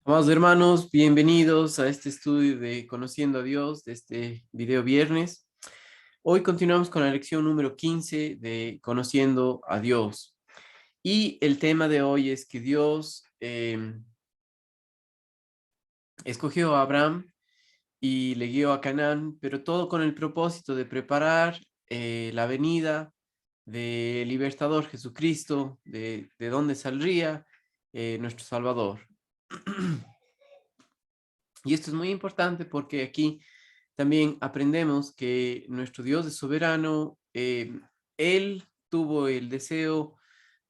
Amados hermanos, bienvenidos a este estudio de Conociendo a Dios, de este video viernes. Hoy continuamos con la lección número 15 de Conociendo a Dios. Y el tema de hoy es que Dios escogió a Abraham y le guió a Canaán, pero todo con el propósito de preparar la venida del libertador Jesucristo, de donde saldría nuestro Salvador. Y esto es muy importante porque aquí también aprendemos que nuestro Dios es soberano. Él tuvo el deseo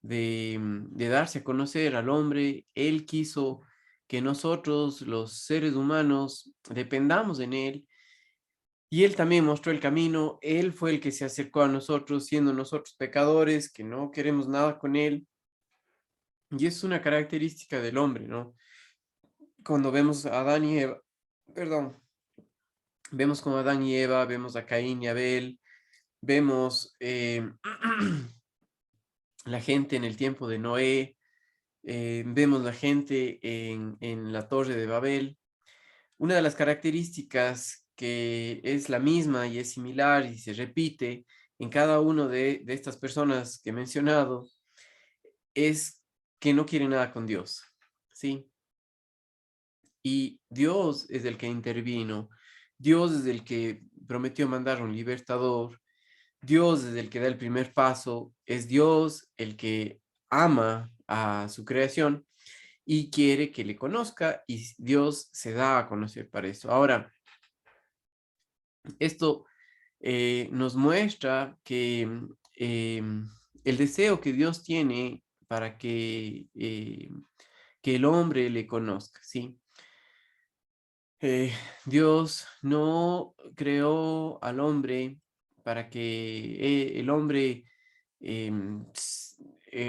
de darse a conocer al hombre. Él quiso que nosotros, los seres humanos, dependamos en Él. Y Él también mostró el camino. Él fue el que se acercó a nosotros, siendo nosotros pecadores, que no queremos nada con Él. Y es una característica del hombre, ¿no? Cuando vemos a Adán y Eva, perdón, vemos como Adán y Eva, vemos a Caín y Abel, vemos la gente en el tiempo de Noé, vemos la gente en la Torre de Babel. Una de las características que es la misma y es similar y se repite en cada uno de estas personas que he mencionado es que no quieren nada con Dios, ¿sí? Y Dios es el que intervino, Dios es el que prometió mandar un libertador. Dios es el que da el primer paso, es Dios el que ama a su creación y quiere que le conozca, y Dios se da a conocer para eso. Ahora, esto nos muestra que el deseo que Dios tiene para que el hombre le conozca, ¿sí? Eh, Dios no creó al hombre para que el hombre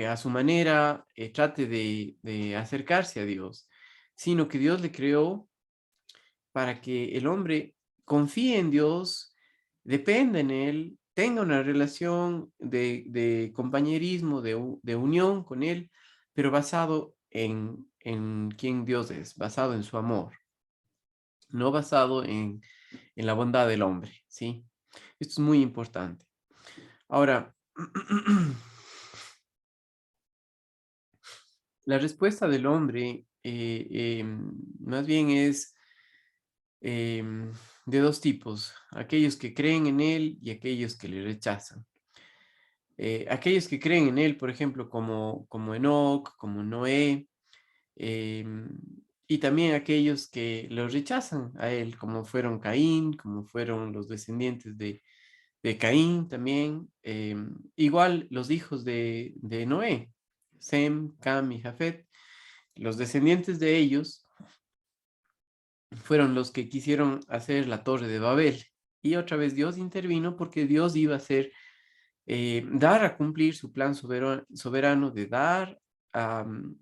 a su manera trate de acercarse a Dios, sino que Dios le creó para que el hombre confíe en Dios, dependa en Él, tenga una relación de compañerismo, de unión con Él, pero basado en quién Dios es, basado en su amor, no basado en la bondad del hombre, ¿sí? Esto es muy importante. Ahora, la respuesta del hombre más bien es em, de dos tipos, aquellos que creen en él y aquellos que le rechazan. Aquellos que creen en él, por ejemplo, como Enoc, como Noé, em, y también aquellos que lo rechazan a él, como fueron Caín, como fueron los descendientes de Caín también, igual los hijos de Noé, Sem, Cam y Jafet, los descendientes de ellos fueron los que quisieron hacer la Torre de Babel. Y otra vez Dios intervino porque Dios iba a hacer, dar a cumplir su plan soberano de dar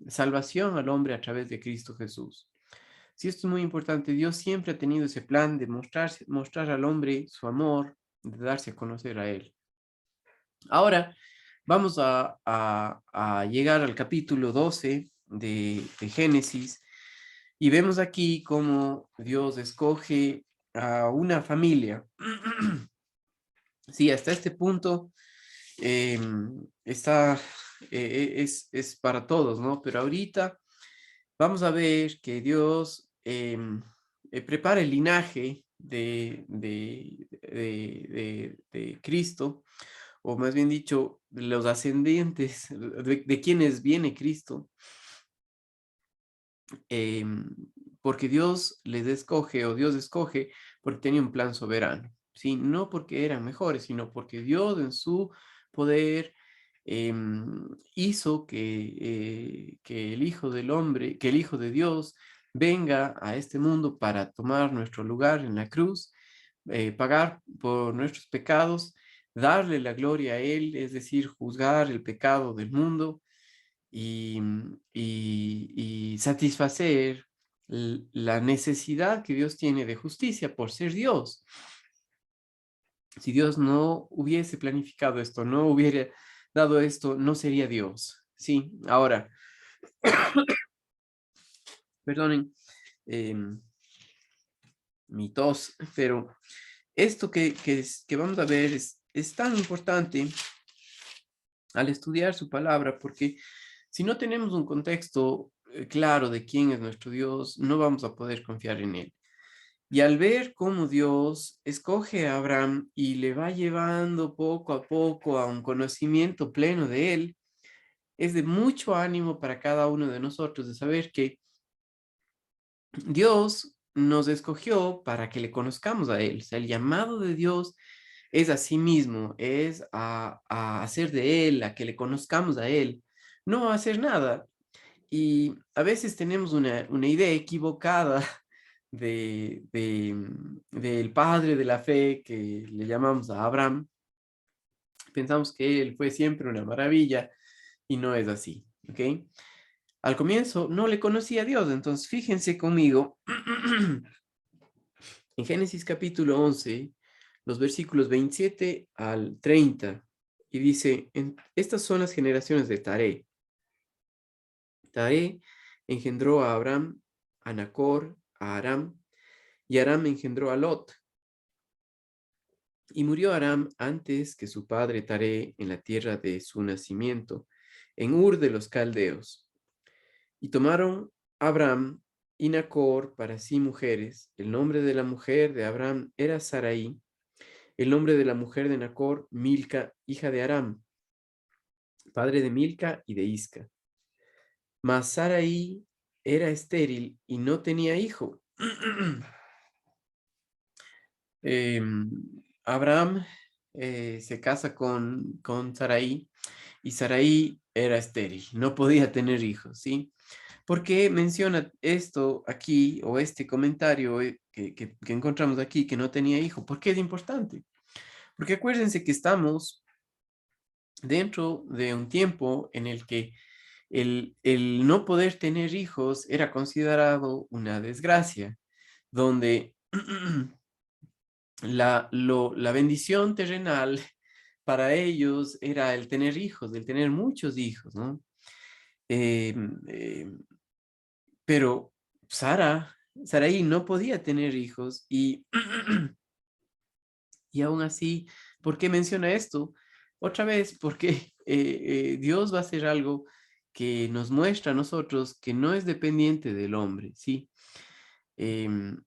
salvación al hombre a través de Cristo Jesús. Sí, esto es muy importante. Dios siempre ha tenido ese plan de mostrar al hombre su amor, de darse a conocer a él. Ahora vamos a llegar al capítulo 12 de Génesis y vemos aquí cómo Dios escoge a una familia. Sí, hasta este punto está, es para todos, ¿no? Pero ahorita vamos a ver que Dios prepara el linaje de Cristo, o más bien dicho, los ascendientes de quienes viene Cristo, em, porque Dios les escoge o Dios escoge porque tenía un plan soberano, ¿sí? No porque eran mejores, sino porque Dios en su poder hizo que el Hijo del Hombre, que el Hijo de Dios venga a este mundo para tomar nuestro lugar en la cruz, pagar por nuestros pecados, darle la gloria a Él, es decir, juzgar el pecado del mundo y satisfacer la necesidad que Dios tiene de justicia por ser Dios. Si Dios no hubiese planificado esto, no hubiera dado esto, no sería Dios. Sí, ahora, Perdonen mi tos, pero esto que vamos a ver es tan importante al estudiar su palabra, porque si no tenemos un contexto claro de quién es nuestro Dios, no vamos a poder confiar en él. Y al ver cómo Dios escoge a Abraham y le va llevando poco a poco a un conocimiento pleno de él, es de mucho ánimo para cada uno de nosotros de saber que Dios nos escogió para que le conozcamos a él. O sea, el llamado de Dios es a sí mismo, es a hacer de él, a que le conozcamos a él, no a hacer nada. Y a veces tenemos una idea equivocada del padre de la fe que le llamamos a Abraham. Pensamos que él fue siempre una maravilla y no es así, ¿ok? Al comienzo no le conocía a Dios, entonces fíjense conmigo en Génesis capítulo 11, los versículos 27 al 30, y dice, estas son las generaciones de Taré. Taré engendró a Abraham, a Nacor, a Aram, y Aram engendró a Lot. Y murió Aram antes que su padre Taré en la tierra de su nacimiento, en Ur de los Caldeos. Y tomaron Abraham y Nacor para sí mujeres. El nombre de la mujer de Abraham era Sarai. El nombre de la mujer de Nacor, Milca, hija de Aram, padre de Milca y de Isca. Mas Sarai era estéril y no tenía hijo. Em, Abraham se casa con Sarai y Sarai era estéril, no podía tener hijos, ¿sí? ¿Por qué menciona esto aquí o este comentario que encontramos aquí que no tenía hijo? ¿Por qué es importante? Porque acuérdense que estamos dentro de un tiempo en el que el no poder tener hijos era considerado una desgracia, donde la bendición terrenal para ellos era el tener hijos, el tener muchos hijos, ¿no? Em, em, pero Sarai no podía tener hijos y aún así, ¿por qué menciona esto? Otra vez, porque Dios va a hacer algo que nos muestra a nosotros que no es dependiente del hombre, ¿sí? Em,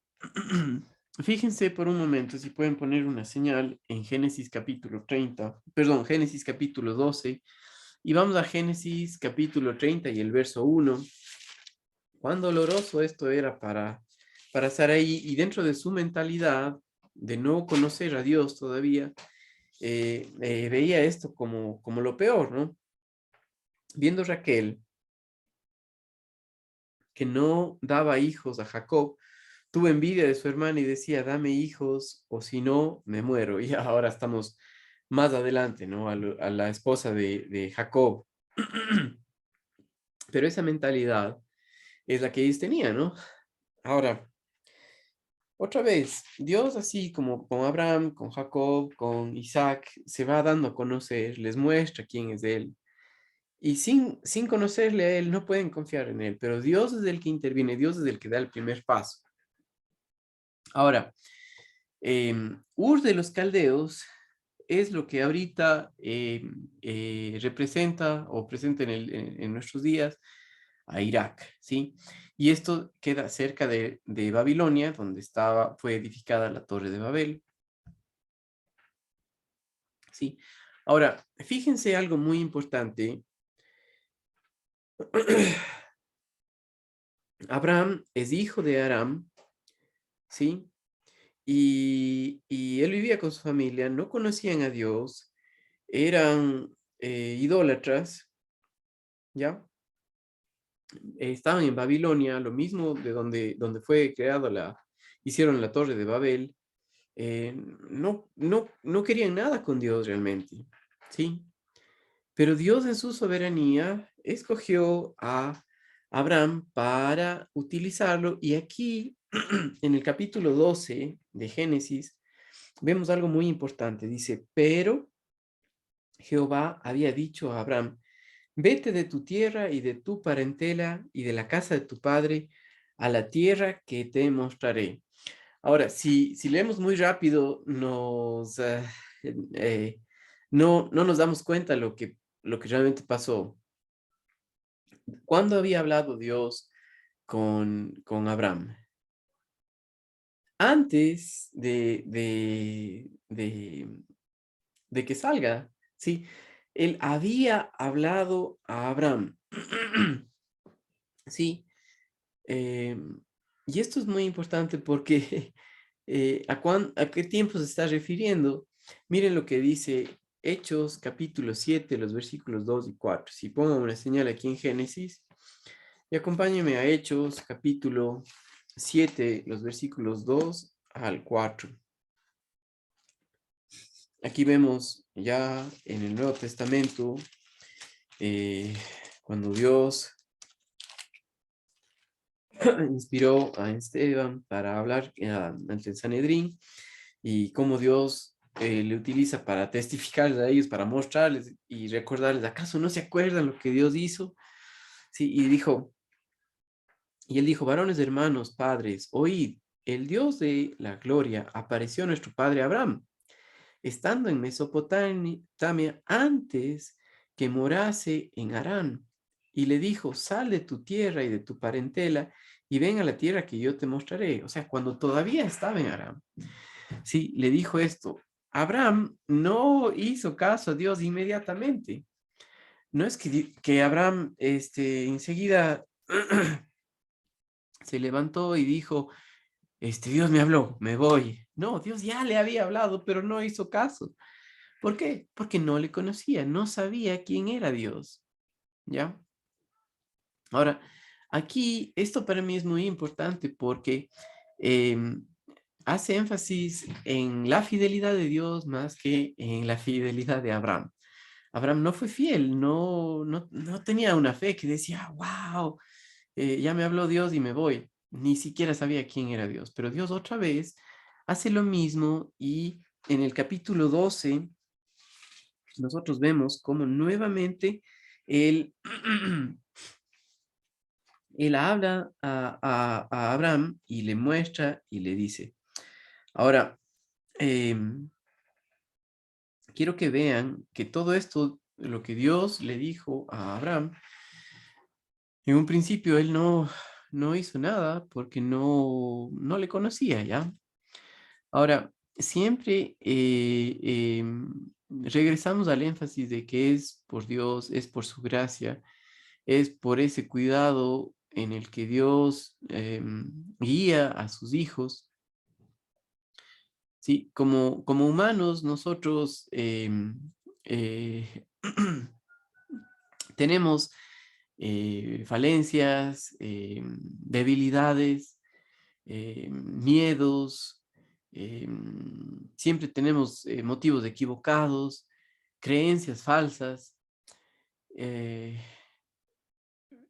Fíjense por un momento si pueden poner una señal en Génesis capítulo 30, perdón, Génesis capítulo 12, y vamos a Génesis capítulo 30 y el verso 1. Cuán doloroso esto era para Sarai y dentro de su mentalidad de no conocer a Dios todavía, veía esto como lo peor, ¿no? Viendo Raquel que no daba hijos a Jacob, tuvo envidia de su hermana y decía, dame hijos o si no, me muero. Y ahora estamos más adelante, ¿no? A la esposa de Jacob. Pero esa mentalidad es la que ellos tenían, ¿no? Ahora, otra vez, Dios así como con Abraham, con Jacob, con Isaac, se va dando a conocer, les muestra quién es Él. Y sin conocerle a Él, no pueden confiar en Él, pero Dios es el que interviene, Dios es el que da el primer paso. Ahora, Ur de los Caldeos es lo que ahorita representa o presenta en nuestros días a Irak, ¿sí? Y esto queda cerca de Babilonia, donde fue edificada la Torre de Babel, ¿sí? Ahora, fíjense algo muy importante. Abraham es hijo de Aram, ¿sí? Y él vivía con su familia, no conocían a Dios, eran idólatras, ¿ya? Estaban en Babilonia, lo mismo de donde fue creado hicieron la Torre de Babel, no querían nada con Dios realmente, ¿sí? Pero Dios en su soberanía escogió a Abraham para utilizarlo y aquí en el capítulo 12 de Génesis vemos algo muy importante. Dice, pero Jehová había dicho a Abraham, vete de tu tierra y de tu parentela y de la casa de tu padre a la tierra que te mostraré. Ahora, si leemos muy rápido, eh, no nos damos cuenta lo que realmente pasó. ¿Cuándo había hablado Dios con Abraham? Antes de que salga, ¿sí? Él había hablado a Abraham. Sí, y esto es muy importante porque ¿a qué tiempo se está refiriendo? Miren lo que dice Hechos capítulo 7 los versículos 2 y 4. Si pongo una señal aquí en Génesis, y acompáñenme a Hechos capítulo 7 los versículos 2 al 4. Aquí vemos ya en el Nuevo Testamento, eh, cuando Dios inspiró a Esteban para hablar ante el Sanedrín y cómo Dios le utiliza para testificarles a ellos, para mostrarles y recordarles, ¿acaso no se acuerdan lo que Dios hizo? Sí, y él dijo, varones hermanos, padres, oíd, el Dios de la gloria apareció a nuestro padre Abraham estando en Mesopotamia antes que morase en Harán. Y le dijo, sal de tu tierra y de tu parentela y ven a la tierra que yo te mostraré. O sea, cuando todavía estaba en Harán. Sí, le dijo esto. Abraham no hizo caso a Dios inmediatamente. No es que Abraham enseguida se levantó y dijo, Dios me habló, me voy. No, Dios ya le había hablado, pero no hizo caso. ¿Por qué? Porque no le conocía, no sabía quién era Dios, ¿ya? Ahora, aquí esto para mí es muy importante porque em, hace énfasis en la fidelidad de Dios más que en la fidelidad de Abraham. Abraham no fue fiel, no tenía una fe que decía, wow, ya me habló Dios y me voy. Ni siquiera sabía quién era Dios, pero Dios otra vez hace lo mismo y en el capítulo 12 nosotros vemos cómo nuevamente él, él habla a Abraham y le muestra y le dice, ahora, quiero que vean que todo esto, lo que Dios le dijo a Abraham, en un principio él no hizo nada porque no le conocía, ¿ya? Ahora, siempre regresamos al énfasis de que es por Dios, es por su gracia, es por ese cuidado en el que Dios guía a sus hijos. Sí, como humanos nosotros eh, tenemos falencias, debilidades, miedos, siempre tenemos motivos equivocados, creencias falsas. eh,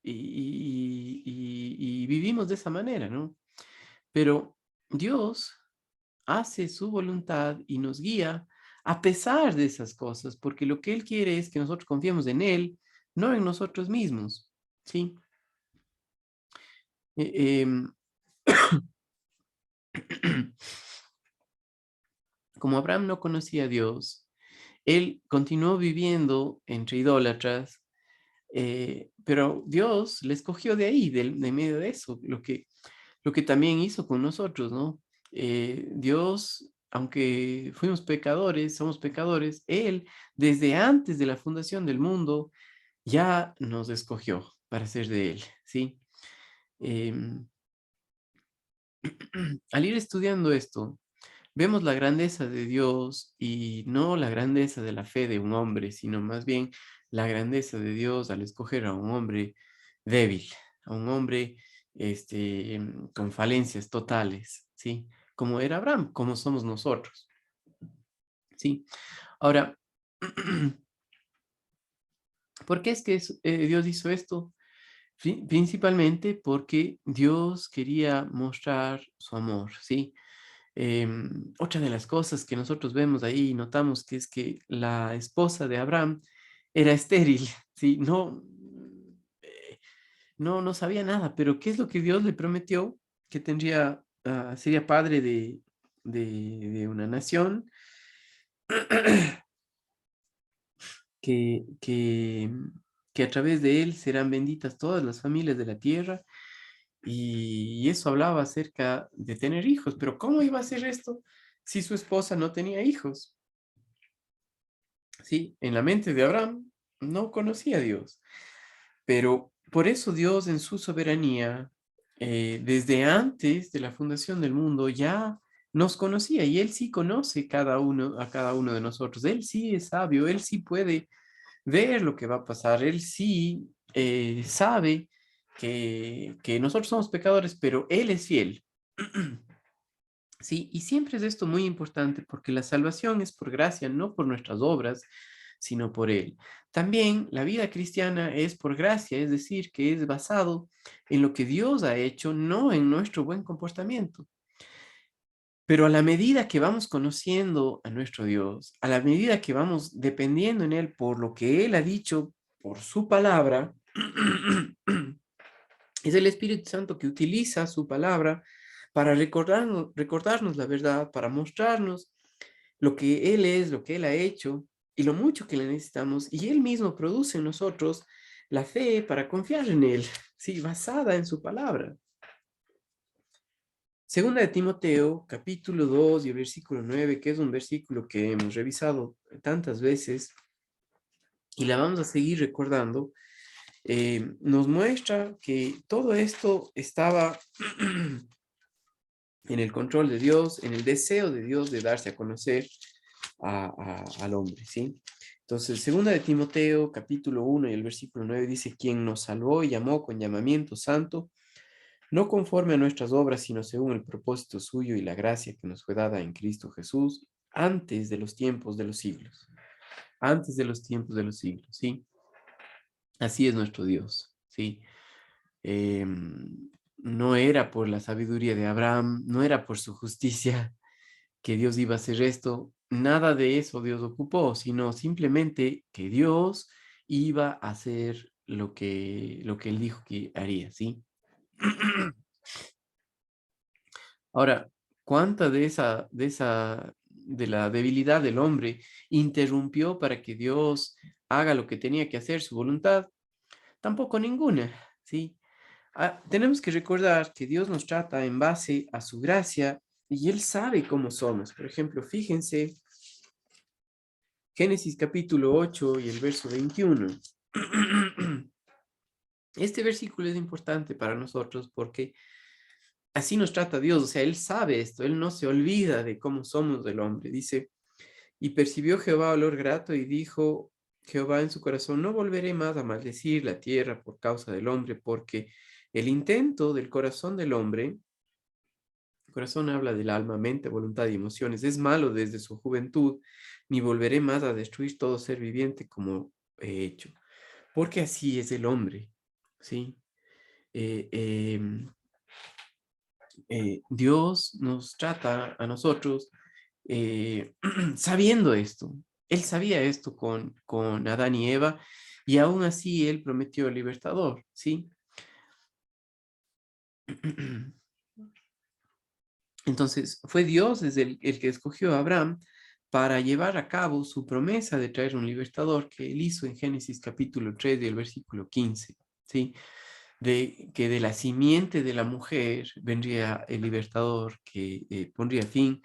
y vivimos de esa manera, ¿no? Pero Dios hace su voluntad y nos guía a pesar de esas cosas, porque lo que Él quiere es que nosotros confiemos en Él, no en nosotros mismos, ¿sí? Eh, em, como Abraham no conocía a Dios, él continuó viviendo entre idólatras, pero Dios le escogió de ahí, de medio de eso, lo que también hizo con nosotros, ¿no? Dios, aunque fuimos pecadores, somos pecadores, Él, desde antes de la fundación del mundo, ya nos escogió para ser de Él, ¿sí? Em, al ir estudiando esto, vemos la grandeza de Dios y no la grandeza de la fe de un hombre, sino más bien la grandeza de Dios al escoger a un hombre débil, a un hombre con falencias totales, ¿sí? Como era Abraham, como somos nosotros, ¿sí? Ahora, ¿por qué es que Dios hizo esto? Principalmente porque Dios quería mostrar su amor, ¿sí? Otra de las cosas que nosotros vemos ahí y notamos que es que la esposa de Abraham era estéril, ¿sí? No, no sabía nada, pero ¿qué es lo que Dios le prometió? Que tendría, sería padre de una nación, que, que, que a través de él serán benditas todas las familias de la tierra, y eso hablaba acerca de tener hijos, pero ¿cómo iba a hacer esto si su esposa no tenía hijos? Sí, en la mente de Abraham no conocía a Dios. Pero por eso Dios en su soberanía, desde antes de la fundación del mundo, ya nos conocía y Él sí conoce a cada uno de nosotros. Él sí es sabio, Él sí puede ver lo que va a pasar, Él sí sabe que nosotros somos pecadores, pero Él es fiel. Sí, y siempre es esto muy importante porque la salvación es por gracia, no por nuestras obras, sino por Él. También la vida cristiana es por gracia, es decir, que es basado en lo que Dios ha hecho, no en nuestro buen comportamiento. Pero a la medida que vamos conociendo a nuestro Dios, a la medida que vamos dependiendo en Él por lo que Él ha dicho, por su palabra, es el Espíritu Santo que utiliza su palabra para recordarnos la verdad, para mostrarnos lo que Él es, lo que Él ha hecho y lo mucho que le necesitamos. Y Él mismo produce en nosotros la fe para confiar en Él, sí, basada en su palabra. Segunda de Timoteo, capítulo 2 y el versículo 9, que es un versículo que hemos revisado tantas veces y la vamos a seguir recordando, nos muestra que todo esto estaba en el control de Dios, en el deseo de Dios de darse a conocer al hombre, ¿sí? Entonces, segunda de Timoteo, capítulo 1 y el versículo 9 dice, quien nos salvó y llamó con llamamiento santo, no conforme a nuestras obras, sino según el propósito suyo y la gracia que nos fue dada en Cristo Jesús antes de los tiempos de los siglos. Antes de los tiempos de los siglos, ¿sí? Así es nuestro Dios, ¿sí? No era por la sabiduría de Abraham, no era por su justicia que Dios iba a hacer esto, nada de eso Dios ocupó, sino simplemente que Dios iba a hacer lo que él dijo que haría, ¿sí? Ahora, ¿cuánta de la debilidad del hombre interrumpió para que Dios haga lo que tenía que hacer, su voluntad? Tampoco ninguna, ¿sí? Tenemos que recordar que Dios nos trata en base a su gracia y Él sabe cómo somos. Por ejemplo, fíjense Génesis capítulo 8 y el verso 21. Este versículo es importante para nosotros porque así nos trata Dios, o sea, Él sabe esto, Él no se olvida de cómo somos del hombre. Dice, y percibió Jehová olor grato y dijo Jehová en su corazón, no volveré más a maldecir la tierra por causa del hombre, porque el intento del corazón del hombre, el corazón habla del alma, mente, voluntad y emociones, es malo desde su juventud, ni volveré más a destruir todo ser viviente como he hecho, porque así es el hombre, ¿sí? Eh, em, Dios nos trata a nosotros sabiendo esto. Él sabía esto con Adán y Eva y aún así él prometió el libertador, ¿sí? Entonces fue Dios desde el que escogió a Abraham para llevar a cabo su promesa de traer un libertador que él hizo en Génesis capítulo 3 y el versículo 15, ¿sí? De que de la simiente de la mujer vendría el libertador que pondría fin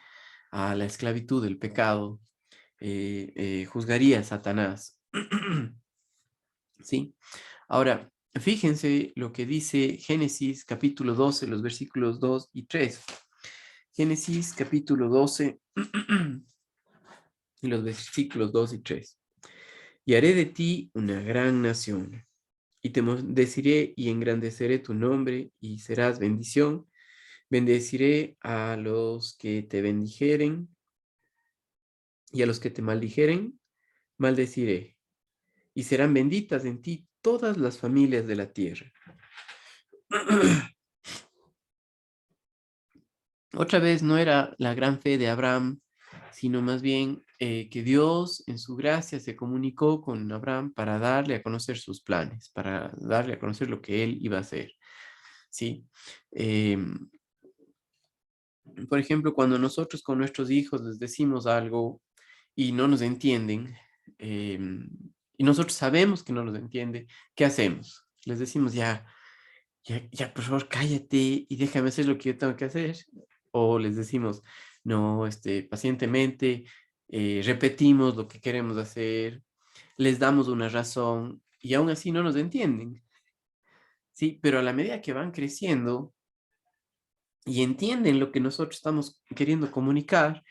a la esclavitud del pecado, juzgaría a Satanás. ¿Sí? Ahora, fíjense lo que dice Génesis capítulo 12, los versículos 2 y 3. Génesis capítulo 12 y los versículos 2 y 3. Y haré de ti una gran nación, y te bendeciré y engrandeceré tu nombre, y serás bendición. Bendeciré a los que te bendijeren, y a los que te maldijeren, maldeciré. Y serán benditas en ti todas las familias de la tierra. Otra vez no era la gran fe de Abraham, sino más bien que Dios en su gracia se comunicó con Abraham para darle a conocer sus planes, para darle a conocer lo que él iba a hacer, ¿sí? Em, por ejemplo, cuando nosotros con nuestros hijos les decimos algo y no nos entienden, em, y nosotros sabemos que no nos entiende, ¿qué hacemos? Les decimos, ya, por favor, cállate y déjame hacer lo que yo tengo que hacer. O les decimos, no, pacientemente, repetimos lo que queremos hacer, les damos una razón y aún así no nos entienden, ¿sí? Pero a la medida que van creciendo y entienden lo que nosotros estamos queriendo comunicar,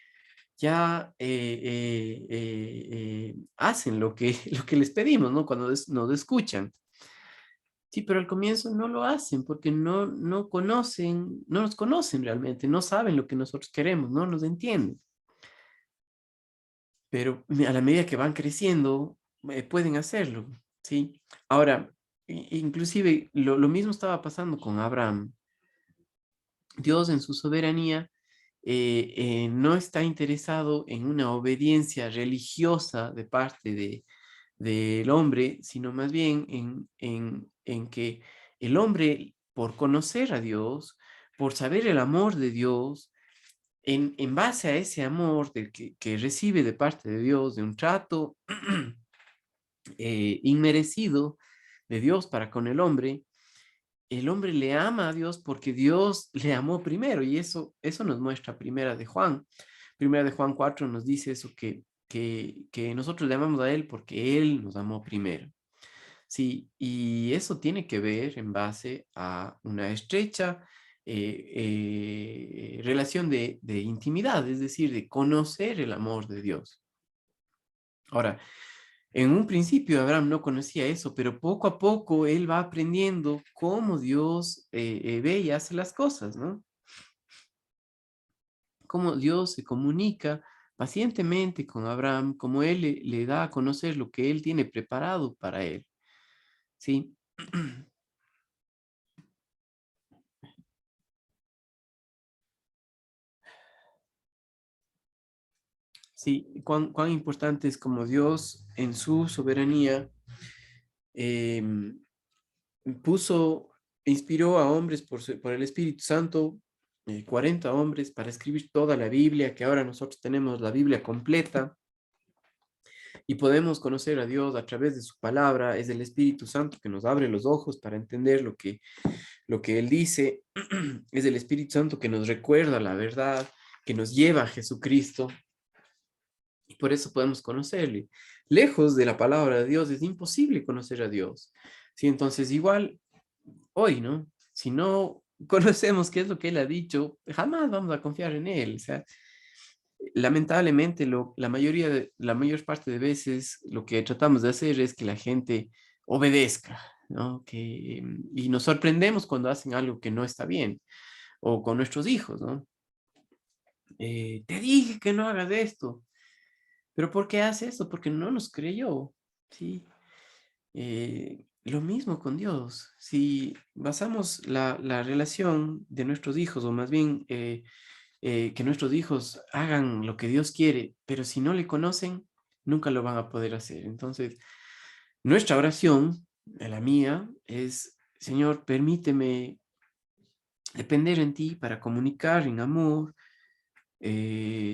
ya hacen lo que, lo que les pedimos, ¿no? Cuando nos escuchan. Sí, pero al comienzo no lo hacen porque no conocen, no nos conocen realmente, no saben lo que nosotros queremos, no nos entienden. Pero a la medida que van creciendo, pueden hacerlo, ¿sí? Ahora, inclusive lo mismo estaba pasando con Abraham. Dios en su soberanía no está interesado en una obediencia religiosa de parte del hombre, sino más bien en que el hombre, por conocer a Dios, por saber el amor de Dios, en base a ese amor que recibe de parte de Dios, de un trato inmerecido de Dios para con el hombre le ama a Dios porque Dios le amó primero, y eso nos muestra Primera de Juan. Primera de Juan 4 nos dice eso, que nosotros le amamos a Él porque Él nos amó primero. Sí, y eso tiene que ver en base a una estrecha relación de intimidad, es decir, de conocer el amor de Dios. Ahora, en un principio Abraham no conocía eso, pero poco a poco él va aprendiendo cómo Dios ve y hace las cosas, ¿no? Cómo Dios se comunica pacientemente con Abraham, cómo él le da a conocer lo que él tiene preparado para él, ¿sí? Sí, cuán importante es como Dios en su soberanía em, puso, inspiró a hombres por el Espíritu Santo, 40 hombres para escribir toda la Biblia, que ahora nosotros tenemos la Biblia completa y podemos conocer a Dios a través de su palabra. Es el Espíritu Santo que nos abre los ojos para entender lo que Él dice. Es el Espíritu Santo que nos recuerda la verdad, que nos lleva a Jesucristo. Y por eso podemos conocerle. Lejos de la palabra de Dios es imposible conocer a Dios. Sí, entonces igual hoy, ¿no? Si no conocemos qué es lo que Él ha dicho, jamás vamos a confiar en Él. O sea, lamentablemente la mayor parte de veces lo que tratamos de hacer es que la gente obedezca, ¿no? Y nos sorprendemos cuando hacen algo que no está bien, o con nuestros hijos, ¿no? Te dije que no hagas esto. ¿Pero por qué hace eso? Porque no nos creyó, ¿sí? Lo mismo con Dios. Si basamos la relación de nuestros hijos, o más bien que nuestros hijos hagan lo que Dios quiere, pero si no le conocen, nunca lo van a poder hacer. Entonces, nuestra oración, la mía, es, Señor, permíteme depender en ti para comunicar en amor,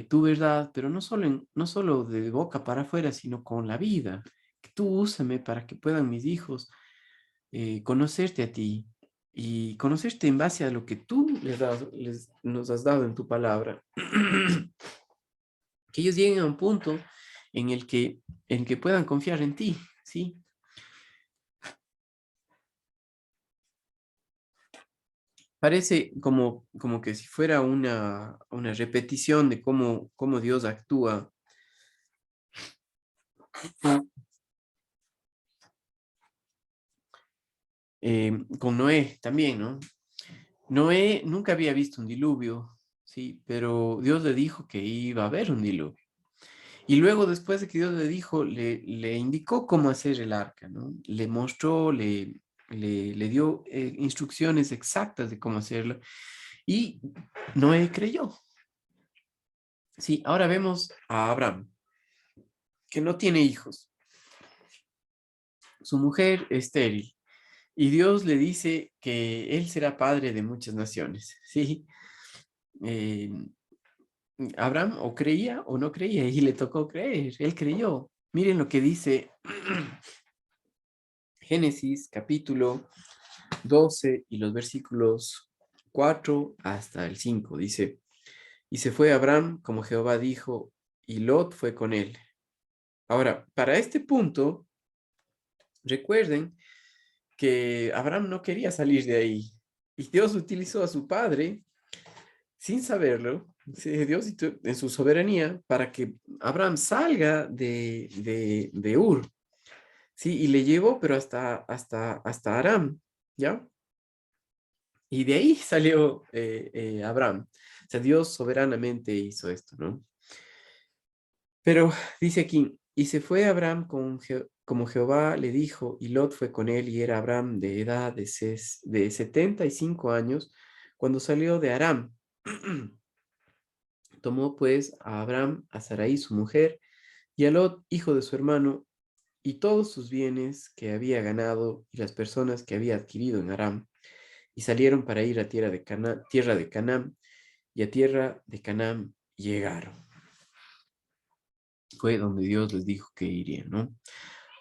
tu verdad, pero no solo de boca para afuera, sino con la vida. Que tú úsame para que puedan mis hijos conocerte a ti y conocerte en base a lo que tú nos has dado en tu palabra. Que ellos lleguen a un punto en que puedan confiar en ti, ¿sí? Parece como que si fuera una repetición de cómo Dios actúa con Noé también, ¿no? Noé nunca había visto un diluvio, sí, pero Dios le dijo que iba a haber un diluvio. Y luego, después de que Dios le dijo, le indicó cómo hacer el arca, ¿no? Le mostró, le dio instrucciones exactas de cómo hacerlo. Y Noé creyó. Sí, ahora vemos a Abraham. que no tiene hijos. Su mujer estéril. Y Dios le dice que él será padre de muchas naciones, ¿sí? Eh, Abraham o creía o no creía y le tocó creer, él creyó. Miren lo que dice Génesis capítulo 12 y los versículos 4 hasta el 5. Dice, y se fue Abraham como Jehová dijo, y Lot fue con él. Ahora, para este punto, recuerden que Abraham no quería salir de ahí. Y Dios utilizó a su padre, sin saberlo, sí, Dios en su soberanía, para que Abraham salga de Ur. Sí, y le llevó, pero hasta Aram, ¿ya? Y de ahí salió Abraham. O sea, Dios soberanamente hizo esto, ¿no? Pero dice aquí, y se fue Abraham como Jehová le dijo, y Lot fue con él, y era Abraham de edad de 75 años, cuando salió de Aram. Tomó pues a Abraham, a Sarai su mujer, y a Lot, hijo de su hermano, y todos sus bienes que había ganado, y las personas que había adquirido en Aram, y salieron para ir a tierra de Canaán, y a tierra de Canaán llegaron. Fue donde Dios les dijo que irían, ¿no?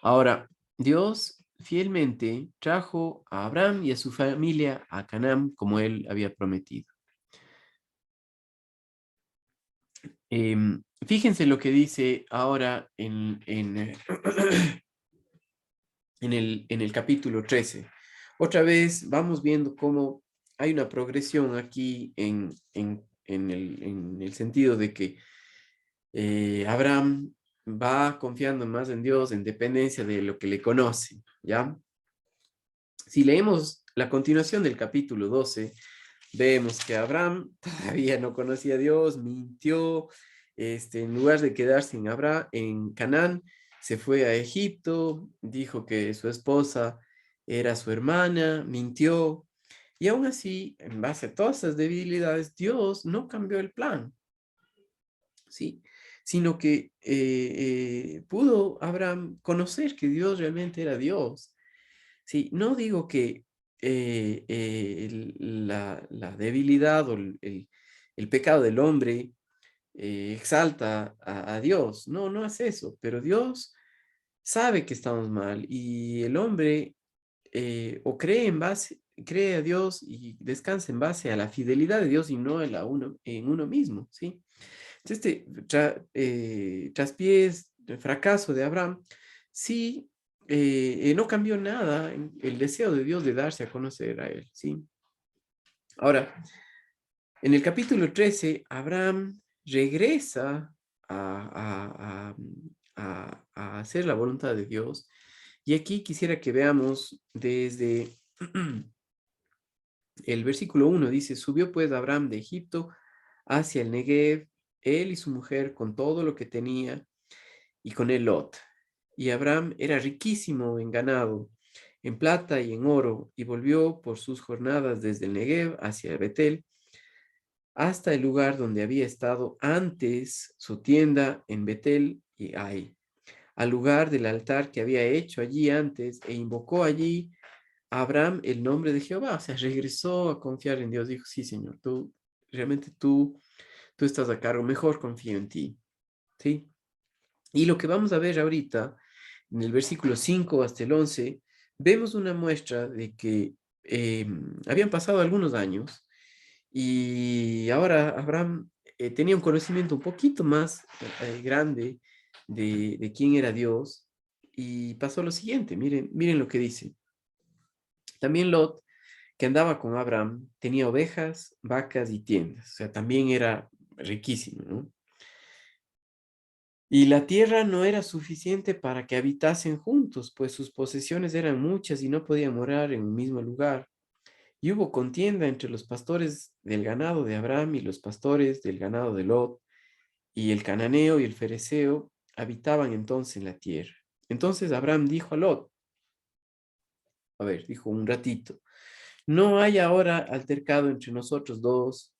Ahora, Dios fielmente trajo a Abraham y a su familia a Canaán como él había prometido. Fíjense lo que dice ahora en el capítulo 13. Otra vez vamos viendo cómo hay una progresión aquí en el sentido de que Abraham va confiando más en Dios en dependencia de lo que le conoce, ¿ya? Si leemos la continuación del capítulo 12, vemos que Abraham todavía no conocía a Dios, mintió, en lugar de quedarse en Canaán, se fue a Egipto, dijo que su esposa era su hermana, mintió, y aún así, en base a todas esas debilidades, Dios no cambió el plan, ¿sí? Sino que pudo Abraham conocer que Dios realmente era Dios. Sí, no digo que la debilidad o el pecado del hombre exalta a Dios. No, no es eso, pero Dios sabe que estamos mal y el hombre o cree a Dios y descansa en base a la fidelidad de Dios y no en uno mismo, ¿sí? Entonces, traspiés, el fracaso de Abraham, sí, no cambió nada en el deseo de Dios de darse a conocer a él, ¿sí? Ahora, en el capítulo 13, Abraham regresa a hacer la voluntad de Dios. Y aquí quisiera que veamos desde el versículo 1, dice, subió pues Abraham de Egipto hacia el Negev, él y su mujer con todo lo que tenía, y con él Lot. Y Abraham era riquísimo en ganado, en plata y en oro, y volvió por sus jornadas desde el Negev hacia Betel, hasta el lugar donde había estado antes su tienda en Betel y Ai, al lugar del altar que había hecho allí antes, e invocó allí a Abraham el nombre de Jehová. O sea, regresó a confiar en Dios, dijo, sí, Señor, realmente tú estás a cargo, mejor confío en ti, ¿sí? Y lo que vamos a ver ahorita, en el versículo 5 hasta el 11, vemos una muestra de que habían pasado algunos años y ahora Abraham tenía un conocimiento un poquito más grande de quién era Dios y pasó lo siguiente, miren lo que dice. También Lot, que andaba con Abraham, tenía ovejas, vacas y tiendas, o sea, también era riquísimo, ¿no? Y la tierra no era suficiente para que habitasen juntos, pues sus posesiones eran muchas y no podían morar en un mismo lugar. Y hubo contienda entre los pastores del ganado de Abraham y los pastores del ganado de Lot, y el cananeo y el fereceo habitaban entonces en la tierra. Entonces Abraham dijo a Lot, a ver, dijo un ratito, no hay ahora altercado entre nosotros dos,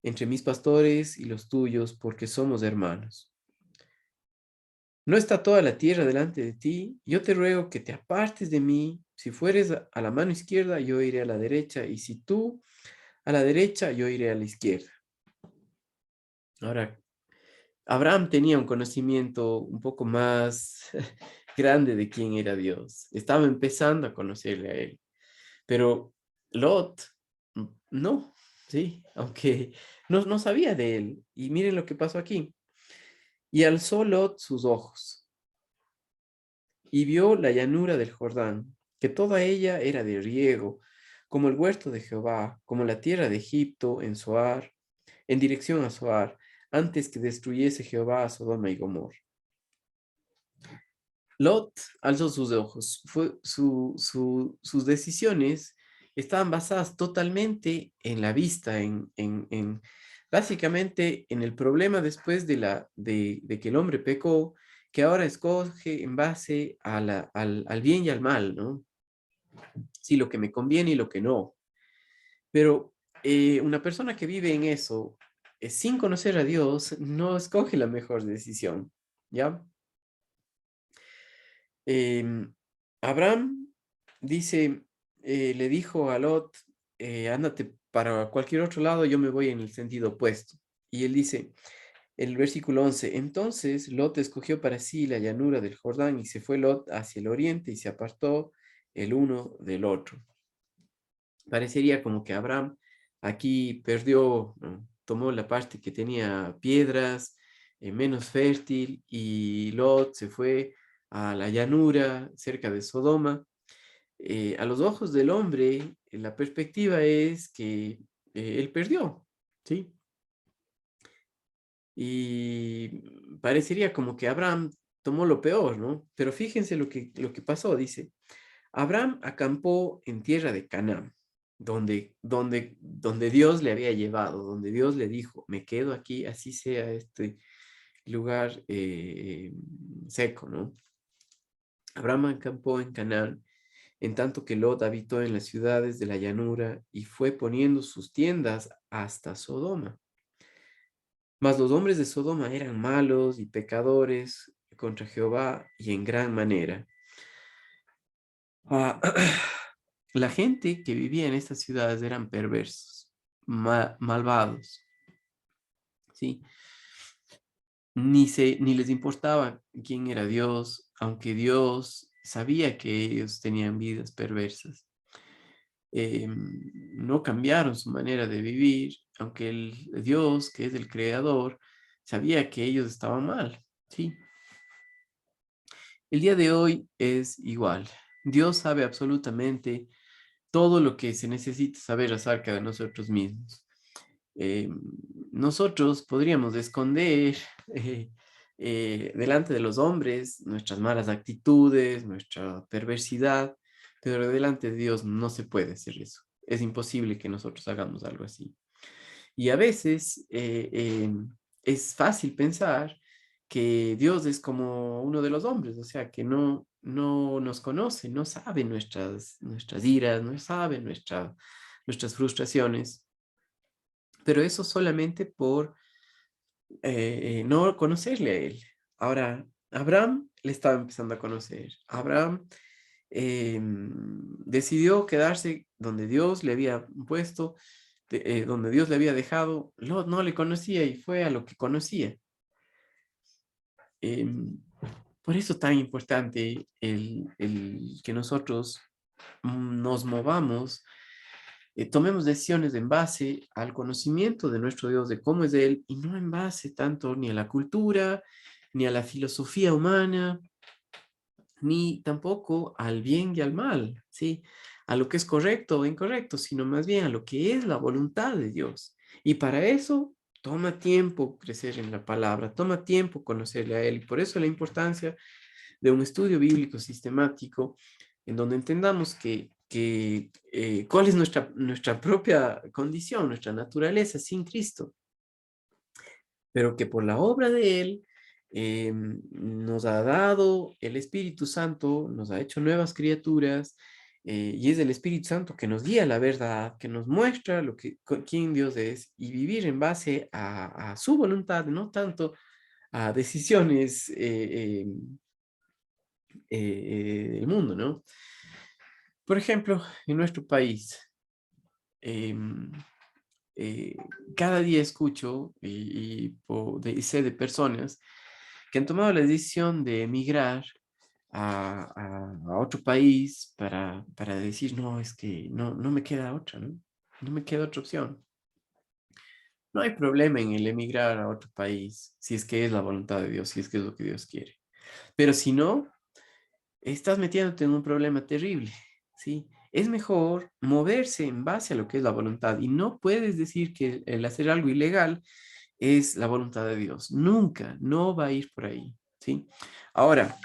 entre mis pastores y los tuyos, porque somos hermanos. ¿No está toda la tierra delante de ti? Yo te ruego que te apartes de mí. Si fueres a la mano izquierda, yo iré a la derecha, y si tú a la derecha, yo iré a la izquierda. Ahora, Abraham tenía un conocimiento un poco más grande de quién era Dios. Estaba empezando a conocerle a él. Pero Lot, no, sí, aunque no sabía de él. Y miren lo que pasó aquí. Y alzó Lot sus ojos y vio la llanura del Jordán, que toda ella era de riego, como el huerto de Jehová, como la tierra de Egipto en Zoar, en dirección a Zoar, antes que destruyese Jehová a Sodoma y Gomorra. Lot alzó sus ojos. Sus decisiones estaban basadas totalmente en la vista, básicamente en el problema después de que el hombre pecó, que ahora escoge en base al bien y al mal, ¿no? Sí, lo que me conviene y lo que no. Pero una persona que vive en eso, sin conocer a Dios, no escoge la mejor decisión, ¿ya? Em, Abraham dice, le dijo a Lot, ándate para cualquier otro lado, yo me voy en el sentido opuesto. Y él dice, el versículo 11, entonces Lot escogió para sí la llanura del Jordán y se fue Lot hacia el oriente y se apartó el uno del otro. Parecería como que Abraham aquí perdió, ¿no? Tomó la parte que tenía piedras, menos fértil, y Lot se fue a la llanura cerca de Sodoma. A los ojos del hombre, la perspectiva es que él perdió, ¿sí? Y parecería como que Abraham tomó lo peor, ¿no? Pero fíjense lo que pasó, dice. Abraham acampó en tierra de Canaán, donde Dios le había llevado, donde Dios le dijo, me quedo aquí, así sea este lugar seco, ¿no? Abraham acampó en Canaán, en tanto que Lot habitó en las ciudades de la llanura y fue poniendo sus tiendas hasta Sodoma. Mas los hombres de Sodoma eran malos y pecadores contra Jehová y en gran manera. Ah, la gente que vivía en estas ciudades eran perversos, malvados, ¿sí? Ni les importaba quién era Dios, aunque Dios sabía que ellos tenían vidas perversas. No cambiaron su manera de vivir, aunque el Dios, que es el creador, sabía que ellos estaban mal, ¿sí? El día de hoy es igual. Dios sabe absolutamente todo lo que se necesita saber acerca de nosotros mismos. Eh, Nosotros podríamos esconder eh, delante de los hombres nuestras malas actitudes, nuestra perversidad, pero delante de Dios no se puede hacer eso. Es imposible que nosotros hagamos algo así. Y a veces es fácil pensar que Dios es como uno de los hombres, o sea, que no nos conoce, no sabe nuestras iras, no sabe nuestras frustraciones, pero eso solamente por no conocerle a él. Ahora, Abraham le estaba empezando a conocer. Abraham decidió quedarse donde Dios le había puesto, donde Dios le había dejado. Lot no le conocía y fue a lo que conocía. Em, por eso tan importante el que nosotros nos movamos, tomemos decisiones en base al conocimiento de nuestro Dios, de cómo es Él, y no en base tanto ni a la cultura, ni a la filosofía humana, ni tampoco al bien y al mal, ¿sí? A lo que es correcto o incorrecto, sino más bien a lo que es la voluntad de Dios. Y para eso toma tiempo crecer en la palabra, toma tiempo conocerle a Él. Y por eso la importancia de un estudio bíblico sistemático en donde entendamos cuál es nuestra propia condición, nuestra naturaleza sin Cristo, pero que por la obra de Él nos ha dado el Espíritu Santo, nos ha hecho nuevas criaturas, y es el Espíritu Santo que nos guía a la verdad, que nos muestra quién Dios es, y vivir en base a su voluntad, no tanto a decisiones del mundo, ¿no? Por ejemplo, en nuestro país, em, eh, cada día escucho y sé de personas que han tomado la decisión de emigrar a otro país para decir, no, es que no me queda otra, ¿no? No me queda otra opción. No hay problema en el emigrar a otro país, si es que es la voluntad de Dios, si es que es lo que Dios quiere. Pero si no, estás metiéndote en un problema terrible, ¿sí? Es mejor moverse en base a lo que es la voluntad y no puedes decir que el hacer algo ilegal es la voluntad de Dios. Nunca, no va a ir por ahí, ¿sí? Ahora,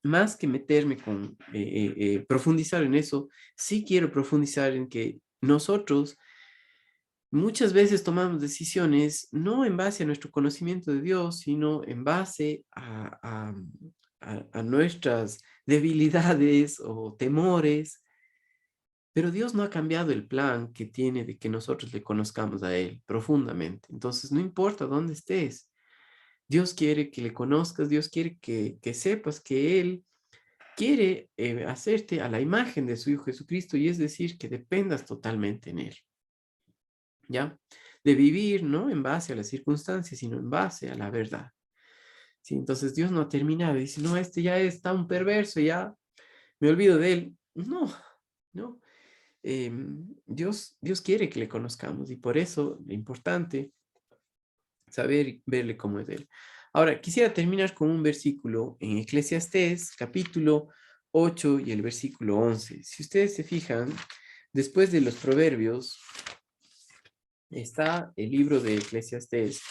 más que meterme con profundizar en eso, sí quiero profundizar en que nosotros muchas veces tomamos decisiones no en base a nuestro conocimiento de Dios, sino en base a nuestras debilidades o temores, pero Dios no ha cambiado el plan que tiene de que nosotros le conozcamos a Él profundamente. Entonces, no importa dónde estés, Dios quiere que le conozcas, Dios quiere que sepas que Él quiere hacerte a la imagen de su Hijo Jesucristo, y es decir, que dependas totalmente en Él, ¿ya? De vivir no en base a las circunstancias, sino en base a la verdad. ¿Sí? Entonces Dios no ha terminado, dice, no, este ya es tan perverso, ya me olvido de él. No, no. Dios quiere que le conozcamos y por eso es importante saber y verle cómo es Él. Ahora, quisiera terminar con un versículo en Eclesiastés, capítulo 8 y el versículo 11. Si ustedes se fijan, después de los proverbios está el libro de Eclesiastés.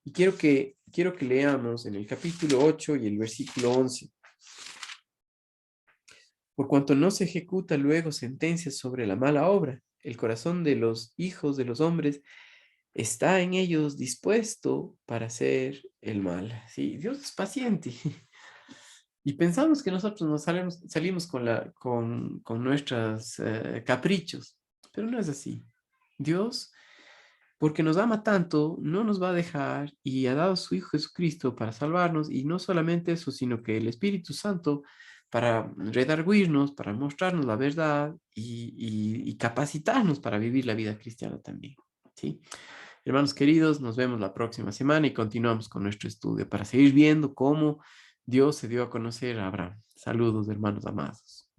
Y quiero que leamos en el capítulo 8 y el versículo 11. Por cuanto no se ejecuta luego sentencia sobre la mala obra, el corazón de los hijos de los hombres está en ellos dispuesto para hacer el mal. Sí, Dios es paciente. Y pensamos que nosotros salimos con nuestros caprichos, pero no es así. Dios, porque nos ama tanto, no nos va a dejar y ha dado a su Hijo Jesucristo para salvarnos, y no solamente eso, sino que el Espíritu Santo para redarguirnos, para mostrarnos la verdad y capacitarnos para vivir la vida cristiana también. ¿Sí? Hermanos queridos, nos vemos la próxima semana y continuamos con nuestro estudio para seguir viendo cómo Dios se dio a conocer a Abraham. Saludos, hermanos amados.